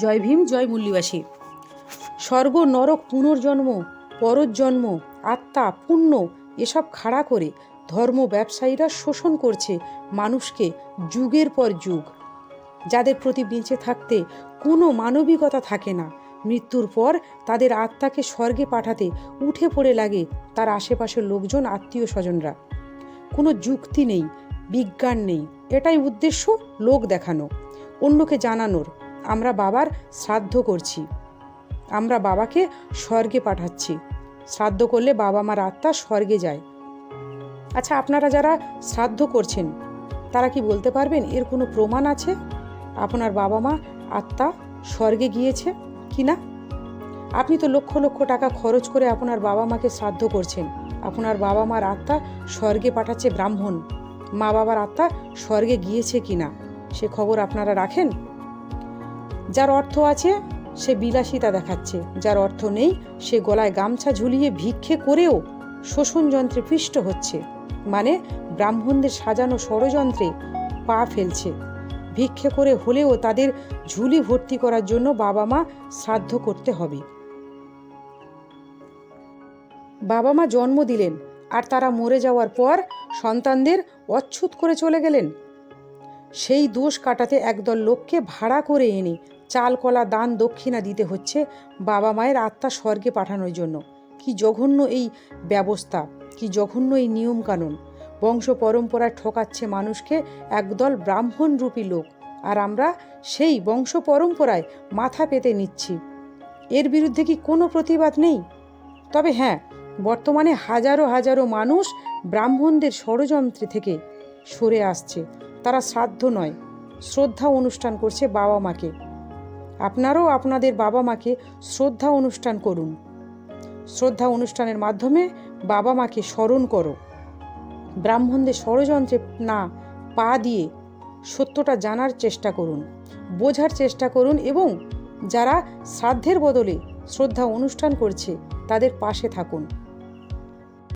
জয় ভীম, জয় মূল্যবাসী। স্বর্গ, নরক, পুনর্জন্ম, পরজন্ম, আত্মা, পুণ্য এসব খাড়া করে ধর্ম ব্যবসায়ীরা শোষণ করছে মানুষকে যুগের পর যুগ। যাদের প্রতি বেঁচে থাকতে কোনো মানবিকতা থাকে না, মৃত্যুর পর তাদের আত্মাকে স্বর্গে পাঠাতে উঠে পড়ে লাগে তার আশেপাশের লোকজন, আত্মীয় স্বজনরা। কোনো যুক্তি নেই, বিজ্ঞান নেই, এটাই উদ্দেশ্য লোক দেখানো, অন্যকে জানানোর আমরা বাবার শ্রাদ্ধ করছি, আমরা বাবাকে স্বর্গে পাঠাচ্ছি। শ্রাদ্ধ করলে বাবা মার আত্মা স্বর্গে যায়। আচ্ছা, আপনারা যারা শ্রাদ্ধ করছেন তারা কি বলতে পারবেন এর কোনো প্রমাণ আছে আপনার বাবা মা আত্মা স্বর্গে গিয়েছে কি না? আপনি তো লক্ষ লক্ষ টাকা খরচ করে আপনার বাবা মাকে শ্রাদ্ধ করছেন। আপনার বাবা মার আত্মা স্বর্গে পাঠাচ্ছে ব্রাহ্মণ, মা বাবার আত্মা স্বর্গে গিয়েছে কি না সে খবর আপনারা রাখেন? যার অর্থ আছে সে বিলাসিতা দেখাচ্ছে, যার অর্থ নেই সে গলায় গামছা ঝুলিয়ে ভিক্ষে করেও শোষণ যন্ত্রে পিষ্ট হচ্ছে, মানে ব্রাহ্মণদের সাজানো ষড়যন্ত্রে পা ফেলছে। ভিক্ষে করে হলেও তাদের ঝুলি ভর্তি করার জন্য বাবা মা শ্রাদ্ধ করতে হবে। বাবা মা জন্ম দিলেন আর তারা মরে যাওয়ার পর সন্তানদের অচ্ছুত করে চলে গেলেন। সেই দোষ কাটাতে একদল লোককে ভাড়া করে এনে চাল কলা দান দক্ষিণা দিতে হচ্ছে বাবা মায়ের আত্মা স্বর্গে পাঠানোর জন্য। কি জঘন্য এই ব্যবস্থা, কি জঘন্য এই নিয়মকানুন। বংশ পরম্পরায় ঠকাচ্ছে মানুষকে একদল ব্রাহ্মণরূপী লোক, আর আমরা সেই বংশ পরম্পরায় মাথা পেতে নিচ্ছি। এর বিরুদ্ধে কি কোনো প্রতিবাদ নেই? তবে হ্যাঁ, বর্তমানে হাজারো হাজারো মানুষ ব্রাহ্মণদের ষড়যন্ত্র থেকে সরে আসছে। তারা শ্রাদ্ধ নয়, শ্রদ্ধা অনুষ্ঠান করছে বাবা মাকে। আপনারাও আপনাদের বাবা মাকে শ্রদ্ধা অনুষ্ঠান করুন। শ্রদ্ধা অনুষ্ঠানের মাধ্যমে বাবা মাকে স্মরণ করো। ব্রাহ্মণদের ষড়যন্ত্রে না পা দিয়ে সত্যটা জানার চেষ্টা করুন, বোঝার চেষ্টা করুন, এবং যারা শ্রাদ্ধের বদলে শ্রদ্ধা অনুষ্ঠান করছে তাদের পাশে থাকুন।